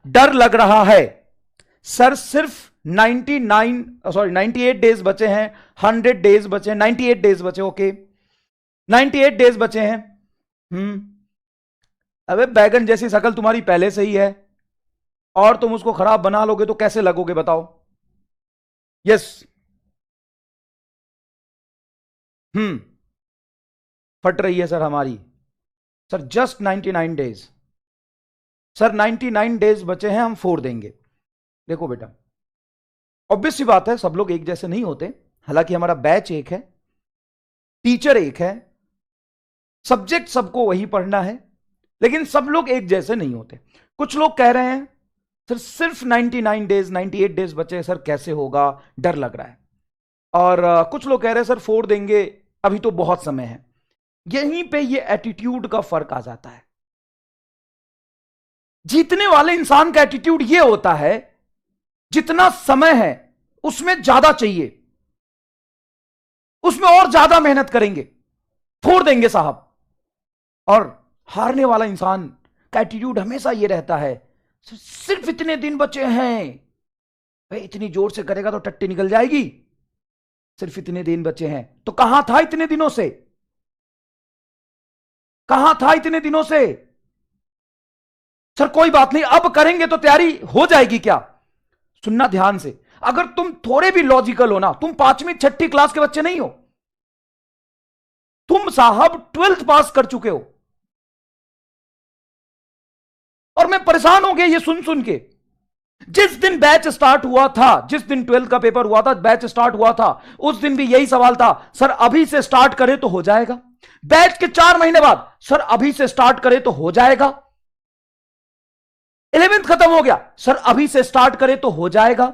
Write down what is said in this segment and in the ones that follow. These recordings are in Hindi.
डर लग रहा है। सर सिर्फ 98 डेज बचे हैं, 100 डेज बचे हैं, 98 डेज बचे, ओके 98 डेज बचे हैं। अबे बैगन जैसी शकल तुम्हारी पहले से ही है और तुम उसको खराब बना लोगे तो कैसे लगोगे बताओ। यस, फट रही है सर हमारी। Sir just 99 days, sir 99 days बचे हैं, हम 4 देंगे। देखो बेटा, ऑब्वियस सी बात है सब लोग एक जैसे नहीं होते, हालांकि हमारा बैच एक है, टीचर एक है, सब्जेक्ट सबको वही पढ़ना है, लेकिन सब लोग एक जैसे नहीं होते। कुछ लोग कह रहे हैं सर सिर्फ 99 डेज 98 डेज बचे सर, कैसे होगा, डर लग रहा है। और कुछ लोग कह रहे हैं सर 4 देंगे, अभी तो बहुत समय है। यहीं पे ये एटीट्यूड का फर्क आ जाता है। जीतने वाले इंसान का एटीट्यूड ये होता है जितना समय है उसमें ज्यादा चाहिए, उसमें और ज्यादा मेहनत करेंगे, 4 देंगे साहब। और हारने वाला इंसान का एटीट्यूड हमेशा ये रहता है सिर्फ इतने दिन बचे हैं, भाई इतनी जोर से करेगा तो टट्टी निकल जाएगी, सिर्फ इतने दिन बचे हैं। तो कहां था इतने दिनों से, कहां था इतने दिनों से? सर कोई बात नहीं, अब करेंगे तो तैयारी हो जाएगी क्या? सुनना ध्यान से, अगर तुम थोड़े भी लॉजिकल हो ना, तुम 5वीं 6ठी क्लास के बच्चे नहीं हो, तुम साहब 12th पास कर चुके हो। और मैं परेशान हो गया ये सुन सुन के। जिस दिन बैच स्टार्ट हुआ था, जिस दिन 12th का पेपर हुआ था, बैच स्टार्ट हुआ था, उस दिन भी यही सवाल था, सर अभी से स्टार्ट करें तो हो जाएगा। बैच के 4 महीने बाद, सर अभी से स्टार्ट करें तो हो जाएगा। 11th खत्म हो गया, सर अभी से स्टार्ट करें तो हो जाएगा।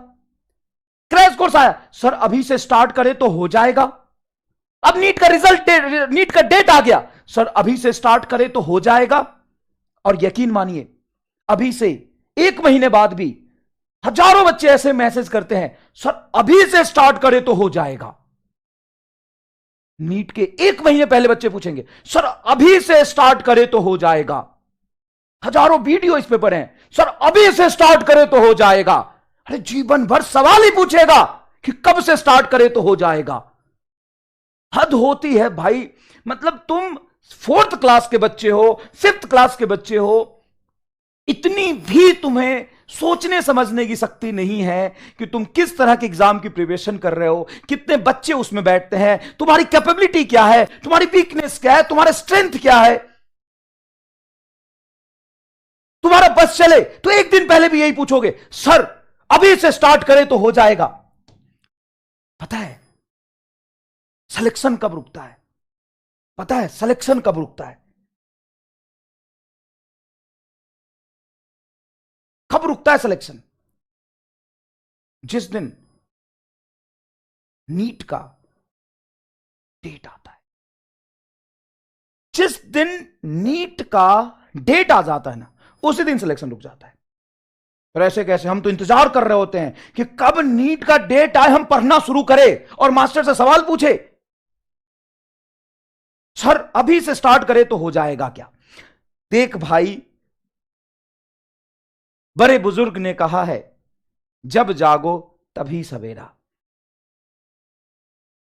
क्रैश कोर्स आया, सर अभी से स्टार्ट करें तो हो जाएगा। अब नीट का रिजल्ट, नीट का डेट आ गया, सर अभी से स्टार्ट करें तो हो जाएगा। और यकीन मानिए अभी से 1 महीने बाद भी हजारों बच्चे ऐसे मैसेज करते हैं, सर अभी से स्टार्ट करें तो हो जाएगा। नीट के 1 महीने पहले बच्चे पूछेंगे, सर अभी से स्टार्ट करें तो हो जाएगा। हजारों वीडियो इस पे पड़े हैं, सर अभी से स्टार्ट करें तो हो जाएगा। अरे जीवन भर सवाल ही पूछेगा कि कब से स्टार्ट करें तो हो जाएगा। हद होती है भाई। मतलब तुम 4th क्लास के बच्चे हो, 5th क्लास के बच्चे हो, इतनी भी तुम्हें सोचने समझने की शक्ति नहीं है कि तुम किस तरह के एग्जाम की प्रिपरेशन कर रहे हो, कितने बच्चे उसमें बैठते हैं, तुम्हारी कैपेबिलिटी क्या है, तुम्हारी वीकनेस क्या है, तुम्हारा स्ट्रेंथ क्या है। तुम्हारा बस चले तो 1 दिन पहले भी यही पूछोगे, सर अभी से स्टार्ट करें तो हो जाएगा। पता है सिलेक्शन कब रुकता है? पता है सिलेक्शन कब रुकता है? कब रुकता है सिलेक्शन? जिस दिन नीट का डेट आता है, जिस दिन नीट का डेट आ जाता है ना, उसी दिन सिलेक्शन रुक जाता है। पर ऐसे कैसे? हम तो इंतजार कर रहे होते हैं कि कब नीट का डेट आए, हम पढ़ना शुरू करें और मास्टर से सवाल पूछे, सर अभी से स्टार्ट करें तो हो जाएगा क्या? देख भाई, बड़े बुजुर्ग ने कहा है, जब जागो तभी सवेरा।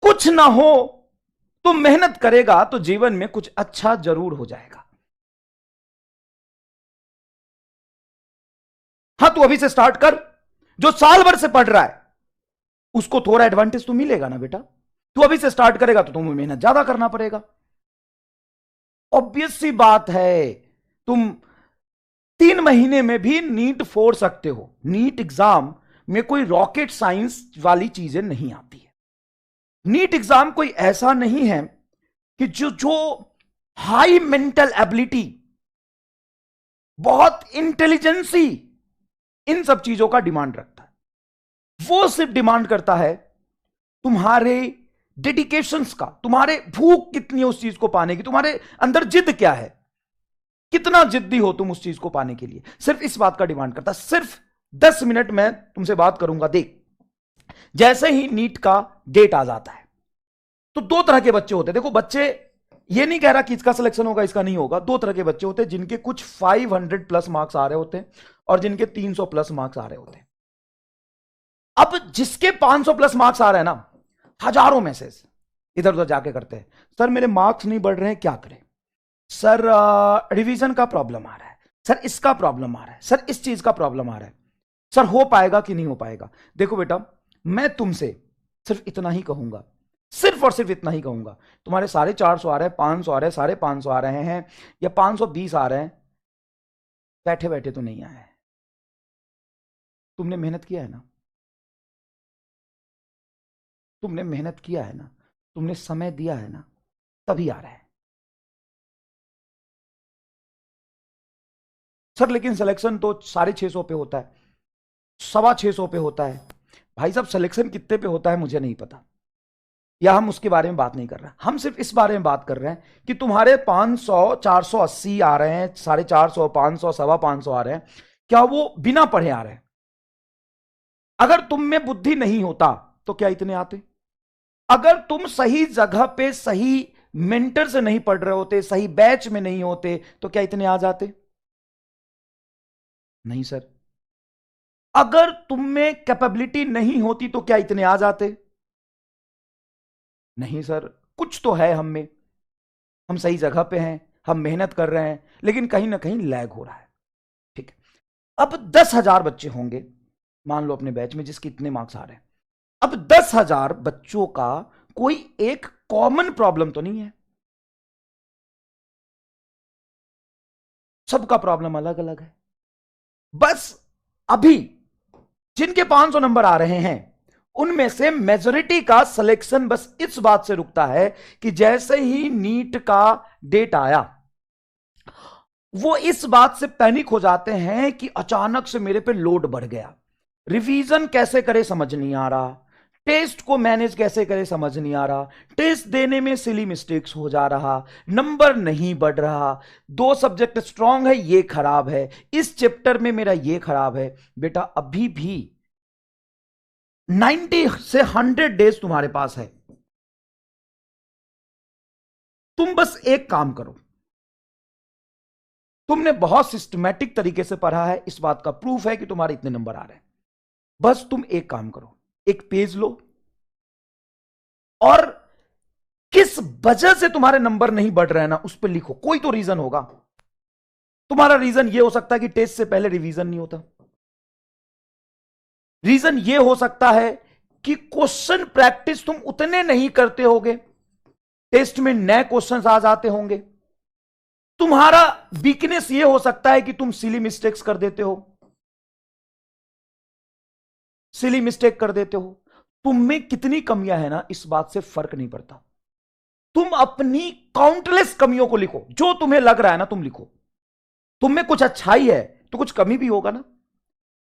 कुछ ना हो तो मेहनत करेगा तो जीवन में कुछ अच्छा जरूर हो जाएगा। हाँ, तू अभी से स्टार्ट कर। जो साल भर से पढ़ रहा है उसको थोड़ा एडवांटेज तो मिलेगा ना बेटा। तू अभी से स्टार्ट करेगा तो तुम्हें मेहनत ज्यादा करना पड़ेगा। ऑब्वियस सी बात है, तुम 3 महीने में भी नीट फोड़ सकते हो। नीट एग्जाम में कोई रॉकेट साइंस वाली चीजें नहीं आती है। नीट एग्जाम कोई ऐसा नहीं है कि जो हाई मेंटल एबिलिटी, बहुत इंटेलिजेंसी, इन सब चीजों का डिमांड रखता है। वो सिर्फ डिमांड करता है तुम्हारे डेडिकेशंस का, तुम्हारे भूख कितनी है उस चीज को पाने की, तुम्हारे अंदर जिद क्या है, कितना जिद्दी हो तुम उस चीज को पाने के लिए। सिर्फ इस बात का डिमांड करता है। सिर्फ 10 मिनट में तुमसे बात करूंगा। देख, जैसे ही नीट का डेट आ जाता है तो 2 तरह के बच्चे होते हैं। देखो, बच्चे ये नहीं कह रहा कि इसका सिलेक्शन होगा इसका नहीं होगा। दो तरह के बच्चे होते हैं, जिनके कुछ 500 प्लस मार्क्स आ रहे होते हैं और जिनके 300 प्लस मार्क्स आ रहे होते हैं। अब जिसके 500 प्लस मार्क्स आ रहे हैं ना, हजारों मैसेज इधर उधर जाके करते हैं, सर मेरे मार्क्स नहीं बढ़ रहे हैं, क्या करें सर, रिवीजन का प्रॉब्लम आ रहा है सर, इसका प्रॉब्लम आ रहा है सर, इस चीज का प्रॉब्लम आ रहा है सर, हो पाएगा कि नहीं हो पाएगा। देखो बेटा, मैं तुमसे सिर्फ इतना ही कहूंगा, सिर्फ और सिर्फ इतना ही कहूंगा, तुम्हारे 450 आ रहे हैं, 500 आ रहे हैं, 550 आ रहे हैं या 520 आ रहे हैं, बैठे बैठे तो नहीं आए हैं, तुमने मेहनत किया है ना, तुमने मेहनत किया है ना, तुमने समय दिया है ना, तभी आ रहा है। सर लेकिन सिलेक्शन तो 650 पे होता है, 625 पे होता है। भाई साहब सिलेक्शन कितने पे होता है मुझे नहीं पता, या हम उसके बारे में बात नहीं कर रहे हैं, हम सिर्फ इस बारे में बात कर रहे हैं कि तुम्हारे 500 480 आ रहे हैं, 450 500 525 आ रहे हैं, क्या वो बिना पढ़े आ रहे हैं? अगर तुम में बुद्धि नहीं होता तो क्या इतने आते? अगर तुम सही जगह पे सही मेंटर से नहीं पढ़ रहे होते, सही बैच में नहीं होते, तो क्या इतने आ जाते? नहीं सर। अगर तुम में कैपेबिलिटी नहीं होती तो क्या इतने आ जाते? नहीं सर। कुछ तो है हम में, हम सही जगह पे हैं, हम मेहनत कर रहे हैं, लेकिन कहीं ना कहीं लैग हो रहा है। ठीक है, अब 10,000 बच्चे होंगे मान लो अपने बैच में जिसके इतने मार्क्स आ रहे हैं। अब 10,000 बच्चों का कोई एक कॉमन प्रॉब्लम तो नहीं है, सबका प्रॉब्लम अलग अलग है। बस अभी जिनके 500 नंबर आ रहे हैं उनमें से मेजोरिटी का सिलेक्शन बस इस बात से रुकता है कि जैसे ही नीट का डेट आया, वो इस बात से पैनिक हो जाते हैं कि अचानक से मेरे पे लोड बढ़ गया, रिवीजन कैसे करे समझ नहीं आ रहा, टेस्ट को मैनेज कैसे करे समझ नहीं आ रहा, टेस्ट देने में सिली मिस्टेक्स हो जा रहा, नंबर नहीं बढ़ रहा, 2 सब्जेक्ट स्ट्रांग है ये खराब है, इस चैप्टर में मेरा ये खराब है। बेटा अभी भी 90 से 100 डेज तुम्हारे पास है, तुम बस एक काम करो, तुमने बहुत सिस्टमैटिक तरीके से पढ़ा है, इस बात का प्रूफ है कि तुम्हारे इतने नंबर आ रहे हैं। बस तुम एक काम करो, एक पेज लो और किस वजह से तुम्हारे नंबर नहीं बढ़ रहे हैं ना उस पर लिखो, कोई तो रीजन होगा। तुम्हारा रीजन यह हो सकता है कि टेस्ट से पहले रिवीजन नहीं होता, रीजन यह हो सकता है कि क्वेश्चन प्रैक्टिस तुम उतने नहीं करते होगे, टेस्ट में नए क्वेश्चंस आ जाते होंगे। तुम्हारा वीकनेस यह हो सकता है कि तुम सिली मिस्टेक्स कर देते हो, सिली मिस्टेक कर देते हो। तुम में कितनी कमियां है ना इस बात से फर्क नहीं पड़ता, तुम अपनी काउंटलेस कमियों को लिखो, जो तुम्हें लग रहा है ना तुम लिखो। तुम में कुछ अच्छाई है तो कुछ कमी भी होगा ना।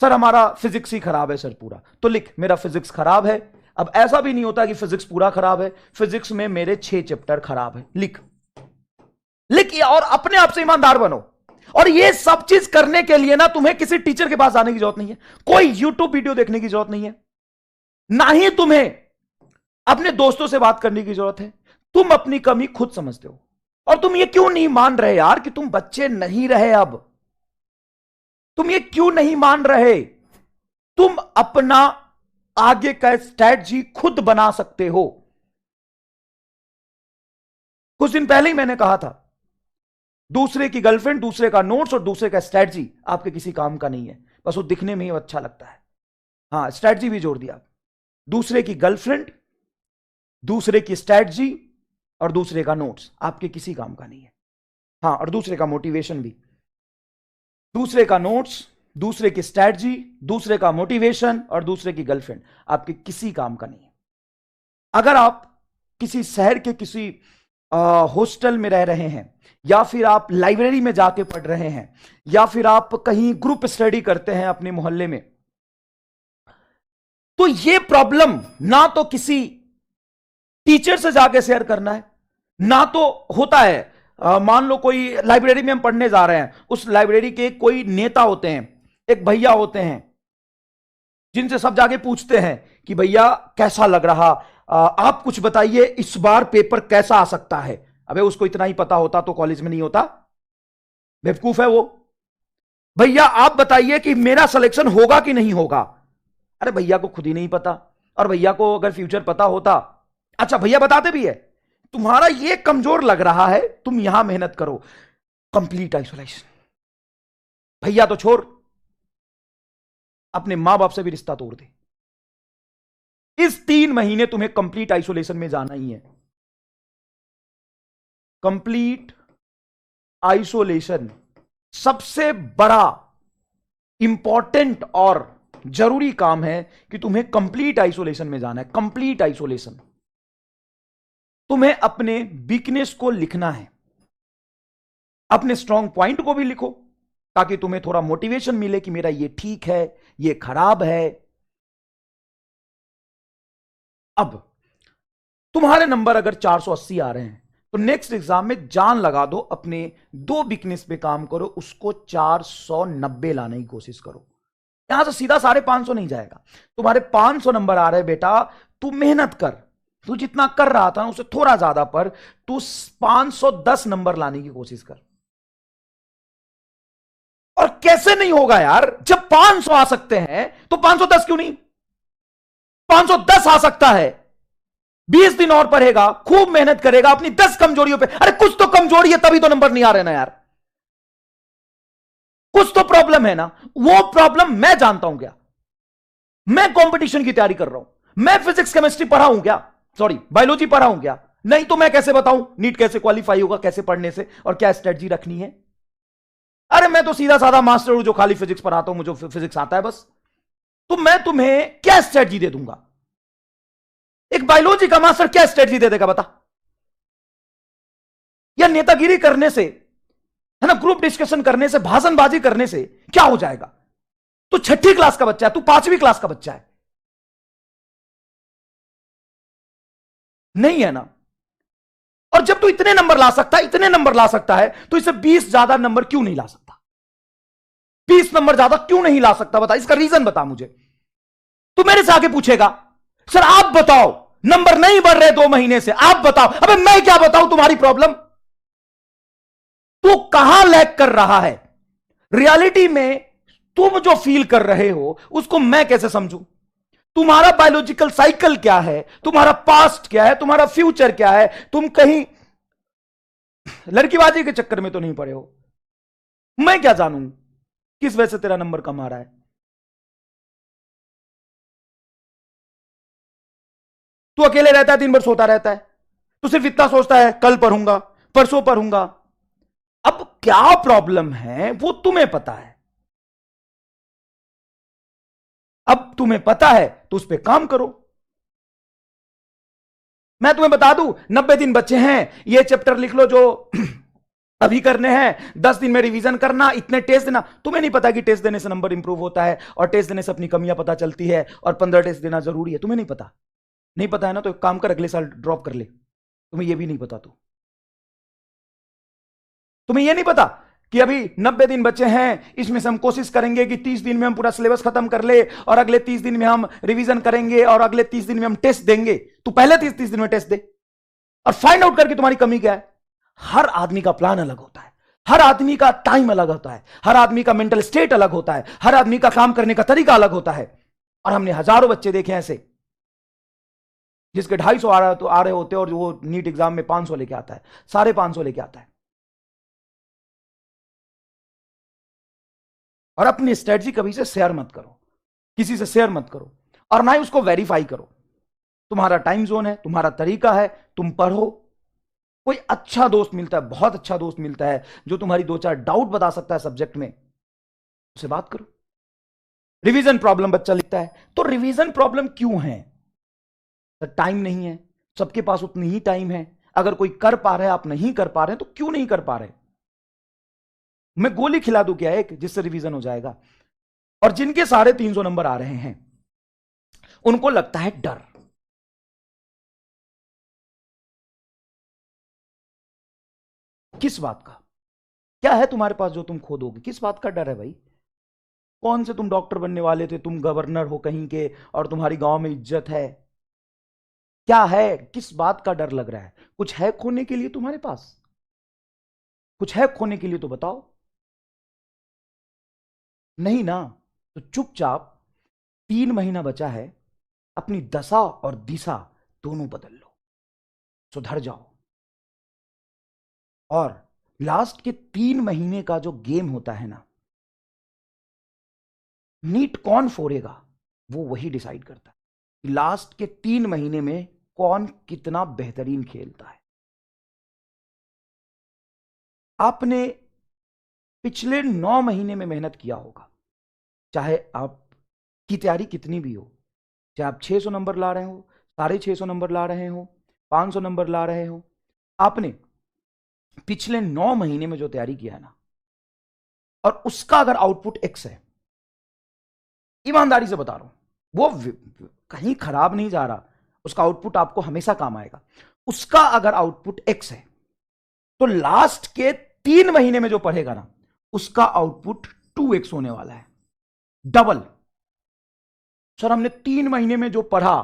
सर हमारा फिजिक्स ही खराब है सर पूरा, तो लिख मेरा फिजिक्स खराब है। अब ऐसा भी नहीं होता कि फिजिक्स पूरा खराब है, फिजिक्स में मेरे 6 चैप्टर खराब है, लिख लिख और अपने आप से ईमानदार बनो। और ये सब चीज करने के लिए ना तुम्हें किसी टीचर के पास जाने की जरूरत नहीं है, कोई यूट्यूब वीडियो देखने की जरूरत नहीं है, ना ही तुम्हें अपने दोस्तों से बात करने की जरूरत है। तुम अपनी कमी खुद समझते हो। और तुम ये क्यों नहीं मान रहे यार कि तुम बच्चे नहीं रहे, अब तुम ये क्यों नहीं मान रहे? तुम अपना आगे का स्ट्रैटेजी खुद बना सकते हो। कुछ दिन पहले ही मैंने कहा था, दूसरे की गर्लफ्रेंड, दूसरे का नोट्स और दूसरे का स्ट्रैटेजी आपके किसी काम का नहीं है, बस वो दिखने में ही अच्छा लगता है। हाँ, स्ट्रैटेजी भी जोड़ दिया, दूसरे की गर्लफ्रेंड, दूसरे की स्ट्रैटेजी और दूसरे का नोट्स आपके किसी काम का नहीं है। हाँ, और दूसरे का मोटिवेशन भी, दूसरे का नोट्स, दूसरे की स्ट्रैटेजी, दूसरे का मोटिवेशन और दूसरे की गर्लफ्रेंड आपके किसी काम का नहीं है। अगर आप किसी शहर के किसी हॉस्टल में रह रहे हैं, या फिर आप लाइब्रेरी में जाके पढ़ रहे हैं, या फिर आप कहीं ग्रुप स्टडी करते हैं अपने मोहल्ले में, तो ये प्रॉब्लम ना तो किसी टीचर से जाके शेयर करना है, ना तो होता है मान लो कोई लाइब्रेरी में हम पढ़ने जा रहे हैं, उस लाइब्रेरी के कोई नेता होते हैं, एक भैया होते हैं जिनसे सब जाके पूछते हैं कि भैया कैसा लग रहा, आप कुछ बताइए इस बार पेपर कैसा आ सकता है। अबे उसको इतना ही पता होता तो कॉलेज में नहीं होता, बेवकूफ है वो। भैया आप बताइए कि मेरा सिलेक्शन होगा कि नहीं होगा। अरे भैया को खुद ही नहीं पता, और भैया को अगर फ्यूचर पता होता, अच्छा भैया बताते भी है तुम्हारा ये कमजोर लग रहा है, तुम यहां मेहनत करो, कंप्लीट आइसोलेशन। भैया तो छोड़, अपने मां बाप से भी रिश्ता तोड़ दे। इस 3 महीने तुम्हें कंप्लीट आइसोलेशन में जाना ही है। कंप्लीट आइसोलेशन सबसे बड़ा इंपॉर्टेंट और जरूरी काम है कि तुम्हें कंप्लीट आइसोलेशन में जाना है। Complete isolation. तुम्हें अपने वीकनेस को लिखना है, अपने स्ट्रॉन्ग पॉइंट को भी लिखो, ताकि तुम्हें थोड़ा मोटिवेशन मिले कि मेरा ये ठीक है, ये खराब है। अब तुम्हारे नंबर अगर 480 आ रहे हैं तो नेक्स्ट एग्जाम में जान लगा दो, अपने 2 वीकनेस पे काम करो, उसको 490 लाने की कोशिश करो। यहां से सीधा 550 नहीं जाएगा। तुम्हारे 500 नंबर आ रहे बेटा, तू मेहनत कर, तू जितना कर रहा था उससे थोड़ा ज्यादा पर, तू 510 नंबर लाने की कोशिश कर। और कैसे नहीं होगा यार, जब 500 आ सकते हैं तो 510 क्यों नहीं, 510 आ सकता है। 20 दिन और पढ़ेगा, खूब मेहनत करेगा अपनी 10 कमजोरियों पे। अरे कुछ तो कमजोरी है तभी तो नंबर नहीं आ रहे ना यार, कुछ तो प्रॉब्लम है ना। वो प्रॉब्लम मैं जानता हूं क्या, मैं कंपटीशन की तैयारी कर रहा हूं, मैं फिजिक्स केमिस्ट्री पढ़ा हूं क्या, सॉरी बायोलॉजी पढ़ा हूं क्या, नहीं तो मैं कैसे बताऊं नीट कैसे क्वालिफाई होगा, कैसे पढ़ने से और क्या स्ट्रेटजी रखनी है। अरे मैं तो सीधा साधा मास्टर हूं जो खाली फिजिक्स पढ़ाता हूं, मुझे फिजिक्स आता है बस। तो मैं तुम्हें क्या स्ट्रेटजी दे दूंगा, एक बायोलॉजी का मास्टर क्या स्ट्रेटजी दे देगा बता। या नेतागिरी करने से, है ना, ग्रुप डिस्कशन करने से, भाषणबाजी करने से क्या हो जाएगा। तू 6ठी क्लास का बच्चा है, तू 5वीं क्लास का बच्चा है, नहीं है ना। और जब तू इतने नंबर ला सकता है, इतने नंबर ला सकता है, तो इसे 20 ज्यादा नंबर क्यों नहीं ला सकता, 20 नंबर ज्यादा क्यों नहीं ला सकता, बता, इसका रीजन बता मुझे। तू मेरे से आगे पूछेगा, सर आप बताओ नंबर नहीं बढ़ रहे 2 महीने से, आप बताओ। अबे मैं क्या बताऊं तुम्हारी प्रॉब्लम, तू कहां लैग कर रहा है। रियलिटी में तुम जो फील कर रहे हो उसको मैं कैसे समझूं। तुम्हारा बायोलॉजिकल साइकिल क्या है, तुम्हारा पास्ट क्या है, तुम्हारा फ्यूचर क्या है। तुम कहीं लड़कीबाजी के चक्कर में तो नहीं पड़े हो, मैं क्या जानूं किस वजह से तेरा नंबर कम आ रहा है। तू अकेले रहता है, दिन भर सोता रहता है, तू सिर्फ इतना सोचता है कल पढ़ूंगा, परसों पढ़ूंगा। अब क्या प्रॉब्लम है वो तुम्हें पता है, अब तुम्हें पता है तो उस पर काम करो। मैं तुम्हें बता दूं, 90 दिन बच्चे हैं, ये चैप्टर लिख लो जो अभी करने हैं, 10 दिन में रिवीजन करना, इतने टेस्ट देना। तुम्हें नहीं पता कि टेस्ट देने से नंबर इंप्रूव होता है, और टेस्ट देने से अपनी कमियां पता चलती है, और 15 टेस्ट देना जरूरी है। तुम्हें नहीं पता, नहीं पता है ना, तो एक काम कर, अगले साल ड्रॉप कर ले। तुम्हें यह भी नहीं पता, तो तुम्हें यह नहीं पता कि अभी 90 दिन बचे हैं, इसमें से हम कोशिश करेंगे कि 30 दिन में हम पूरा सिलेबस खत्म कर ले, और अगले 30 दिन में हम रिवीजन करेंगे, और अगले 30 दिन में हम टेस्ट देंगे। तू पहले 30 दिन में टेस्ट दे और फाइंड आउट करके तुम्हारी कमी क्या है। हर आदमी का प्लान अलग होता है, हर आदमी का टाइम अलग होता है, हर आदमी का मेंटल स्टेट अलग होता है, हर आदमी का काम करने का तरीका अलग होता है। और हमने हजारों बच्चे देखे ऐसे जिसके 250 आ रहे होते हैं, और वो नीट एग्जाम में 500 लेके आता है, 550 लेके आता है। और अपनी स्ट्रेटजी कभी से शेयर मत करो, किसी से शेयर मत करो, और ना ही उसको वेरीफाई करो। तुम्हारा टाइम जोन है, तुम्हारा तरीका है, तुम पढ़ो। कोई अच्छा दोस्त मिलता है, बहुत अच्छा दोस्त मिलता है, जो तुम्हारी 2-4 डाउट बता सकता है सब्जेक्ट में, उससे बात करो। रिवीजन प्रॉब्लम बच्चा लिखता है, तो रिवीजन प्रॉब्लम क्यों है, तो टाइम नहीं है, सबके पास उतनी ही टाइम है। अगर कोई कर पा रहा है, आप नहीं कर पा रहे हैं, तो क्यों नहीं कर पा रहे। मैं गोली खिला दूं क्या एक, जिससे रिवीजन हो जाएगा। और जिनके 350 नंबर आ रहे हैं उनको लगता है डर। किस बात का, क्या है तुम्हारे पास जो तुम खो दोगे, किस बात का डर है भाई। कौन से तुम डॉक्टर बनने वाले थे, तुम गवर्नर हो कहीं के, और तुम्हारी गांव में इज्जत है। क्या है, किस बात का डर लग रहा है? कुछ है खोने के लिए तुम्हारे पास? कुछ है खोने के लिए तो बताओ। नहीं ना? तो चुपचाप 3 महीना बचा है, अपनी दशा और दिशा दोनों बदल लो, सुधर जाओ। और लास्ट के 3 महीने का जो गेम होता है ना, नीट कौन फोड़ेगा वो वही डिसाइड करता है। लास्ट के 3 महीने में कौन कितना बेहतरीन खेलता है। आपने पिछले 9 महीने में मेहनत किया होगा, चाहे आपकी तैयारी कितनी भी हो, चाहे आप 600 नंबर ला रहे हो, 650 नंबर ला रहे हो, 500 नंबर ला रहे हो, आपने पिछले 9 महीने में जो तैयारी किया है ना, और उसका अगर आउटपुट एक्स है, ईमानदारी से बता रहा हूं, वो कहीं खराब नहीं जा रहा, उसका आउटपुट आपको हमेशा काम आएगा। उसका अगर आउटपुट एक्स है, तो लास्ट के 3 महीने में जो पढ़ेगा ना, उसका आउटपुट 2x होने वाला है, डबल। सर हमने 3 महीने में जो पढ़ा,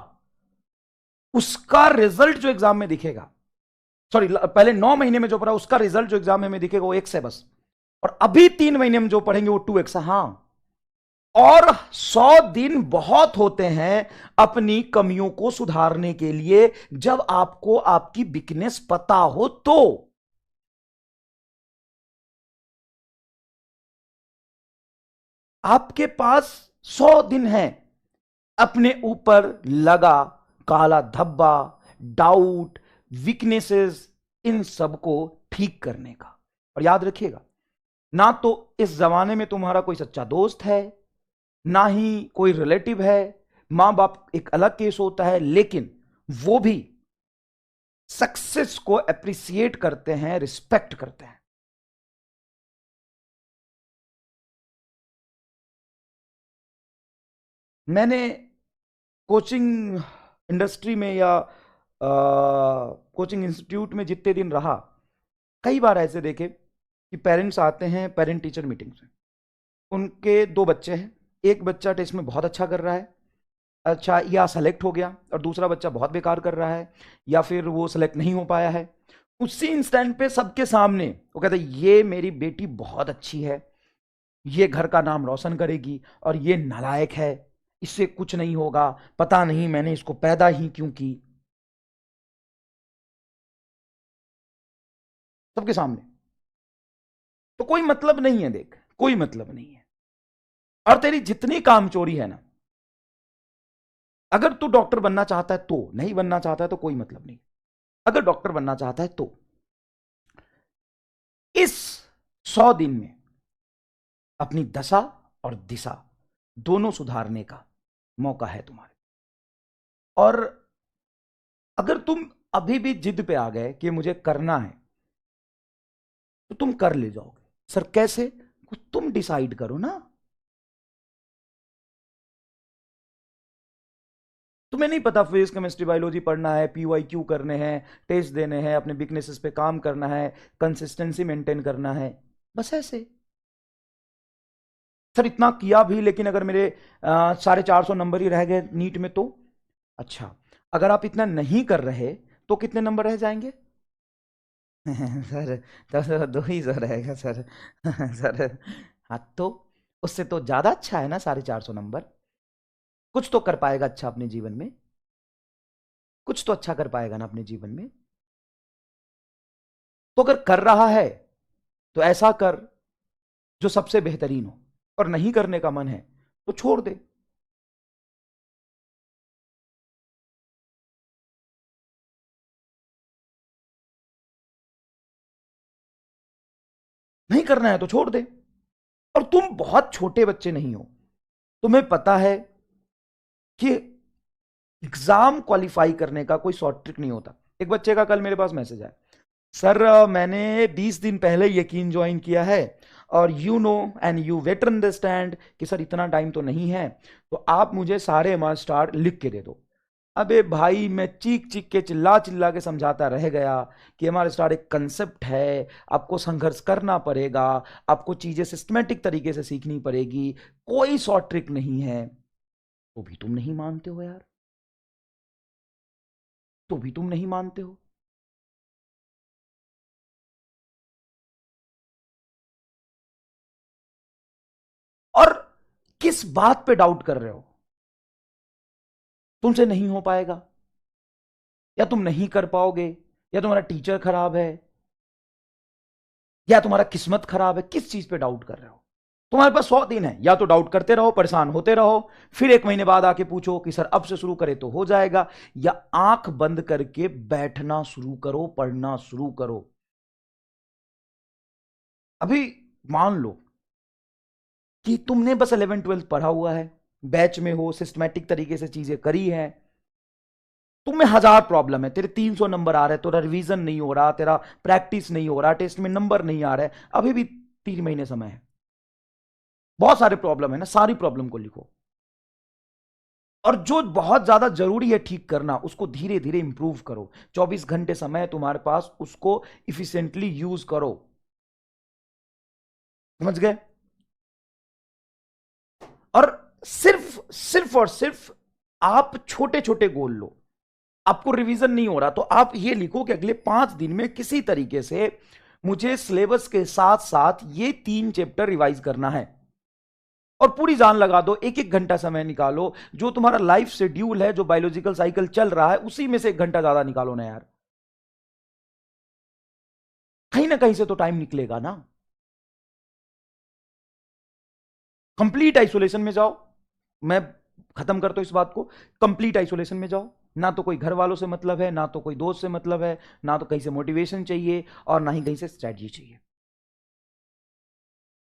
उसका रिजल्ट जो एग्जाम में दिखेगा, सॉरी पहले 9 महीने में जो पढ़ा उसका रिजल्ट जो एग्जाम में दिखेगा वो एक्स है बस, और अभी 3 महीने में जो पढ़ेंगे वो 2x है। हाँ, और 100 दिन बहुत होते हैं अपनी कमियों को सुधारने के लिए, जब आपको आपकी वीकनेस पता हो तो। आपके पास 100 दिन है अपने ऊपर लगा काला धब्बा, डाउट, वीकनेसेस, इन सबको ठीक करने का। और याद रखिएगा, ना तो इस जमाने में तुम्हारा कोई सच्चा दोस्त है, ना ही कोई रिलेटिव है, मां बाप एक अलग केस होता है, लेकिन वो भी सक्सेस को अप्रिसिएट करते हैं, रिस्पेक्ट करते हैं। मैंने कोचिंग इंडस्ट्री में या कोचिंग इंस्टीट्यूट में जितने दिन रहा, कई बार ऐसे देखे कि पेरेंट्स आते हैं पेरेंट टीचर मीटिंग से, उनके 2 बच्चे हैं, एक बच्चा टेस्ट में बहुत अच्छा कर रहा है, अच्छा या सेलेक्ट हो गया, और दूसरा बच्चा बहुत बेकार कर रहा है, या फिर वो सेलेक्ट नहीं हो पाया है। उसी इंस्टेंट पे सबके सामने वो कहते हैं ये मेरी बेटी बहुत अच्छी है, ये घर का नाम रोशन करेगी, और ये नालायक है, इससे कुछ नहीं होगा, पता नहीं मैंने इसको पैदा ही क्यों की। सबके सामने। तो कोई मतलब नहीं है, देख कोई मतलब नहीं है। और तेरी जितनी कामचोरी है ना, अगर तू डॉक्टर बनना चाहता है तो, नहीं बनना चाहता है तो कोई मतलब नहीं। अगर डॉक्टर बनना चाहता है तो इस 100 दिन में अपनी दशा और दिशा दोनों सुधारने का मौका है तुम्हारे। और अगर तुम अभी भी जिद पे आ गए कि मुझे करना है, तो तुम कर ले जाओगे। सर कैसे? कुछ तुम डिसाइड करो ना। तुम्हें नहीं पता फिजिक्स केमिस्ट्री बायोलॉजी पढ़ना है, PYQ करने हैं, टेस्ट देने हैं, अपने वीकनेसेस पे काम करना है, कंसिस्टेंसी मेंटेन करना है, बस ऐसे। सर इतना किया भी, लेकिन अगर मेरे 450 नंबर ही रह गए नीट में तो? अच्छा, अगर आप इतना नहीं कर रहे तो कितने नंबर रह जाएंगे? सर तो 2 ही सौ रहेगा सर। सर हाँ तो उससे तो ज्यादा अच्छा है ना 450 नंबर। कुछ तो कर पाएगा अच्छा अपने जीवन में, कुछ तो अच्छा कर पाएगा ना अपने जीवन में। तो अगर कर रहा है तो ऐसा कर जो सबसे बेहतरीन हो, और नहीं करने का मन है तो छोड़ दे। नहीं करना है तो छोड़ दे। और तुम बहुत छोटे बच्चे नहीं हो, तुम्हें पता है कि एग्जाम क्वालिफाई करने का कोई शॉर्ट ट्रिक नहीं होता। एक बच्चे का कल मेरे पास मैसेज आया, सर मैंने 20 दिन पहले यकीन ज्वाइन किया है, और you know and you wait understand कि सर इतना टाइम तो नहीं है, तो आप मुझे सारे एमआर स्टार लिख के दे दो। अबे भाई, मैं चीख चीख के चिल्ला चिल्ला के समझाता रह गया कि एमआर स्टार एक कंसेप्ट है, आपको संघर्ष करना पड़ेगा, आपको चीजें सिस्टमेटिक तरीके से सीखनी पड़ेगी, कोई शॉर्ट ट्रिक नहीं है। तो भी तुम नहीं मानते हो यार। तो भी तुम नहीं मानते हो। और किस बात पे डाउट कर रहे हो? तुमसे नहीं हो पाएगा, या तुम नहीं कर पाओगे, या तुम्हारा टीचर खराब है, या तुम्हारा किस्मत खराब है? किस चीज पे डाउट कर रहे हो? तुम्हारे पास 100 दिन है, या तो डाउट करते रहो, परेशान होते रहो, फिर 1 महीने बाद आके पूछो कि सर अब से शुरू करें तो हो जाएगा, या आंख बंद करके बैठना शुरू करो, पढ़ना शुरू करो। अभी मान लो कि तुमने बस 11th 12th पढ़ा हुआ है, बैच में हो, सिस्टमैटिक तरीके से चीजें करी है, तुम्हें 1000 प्रॉब्लम है, तेरे 300 नंबर आ रहे, तेरा रिवीजन नहीं हो रहा, तेरा प्रैक्टिस नहीं हो रहा, टेस्ट में नंबर नहीं आ रहे, अभी भी 3 महीने समय है। बहुत सारे प्रॉब्लम है ना, सारी प्रॉब्लम को लिखो, और जो बहुत ज्यादा जरूरी है ठीक करना, उसको धीरे धीरे इंप्रूव करो। 24 घंटे समय है तुम्हारे पास, उसको इफिशिएंटली यूज करो। समझ गए? और सिर्फ और सिर्फ आप छोटे छोटे गोल लो। आपको रिवीजन नहीं हो रहा तो आप ये लिखो कि अगले 5 दिन में किसी तरीके से मुझे सिलेबस के साथ साथ ये 3 चैप्टर रिवाइज करना है, और पूरी जान लगा दो। 1-1 घंटा समय निकालो, जो तुम्हारा लाइफ शेड्यूल है, जो बायोलॉजिकल साइकिल चल रहा है, उसी में से 1 घंटा ज्यादा निकालो ना यार। कहीं ना कहीं से तो टाइम निकलेगा ना। कंप्लीट आइसोलेशन में जाओ। मैं खत्म करता हूं इस बात को। कंप्लीट आइसोलेशन में जाओ। ना तो कोई घर वालों से मतलब है, ना तो कोई दोस्त से मतलब है, ना तो कहीं से मोटिवेशन चाहिए, और ना ही कहीं से स्ट्रेटजी चाहिए।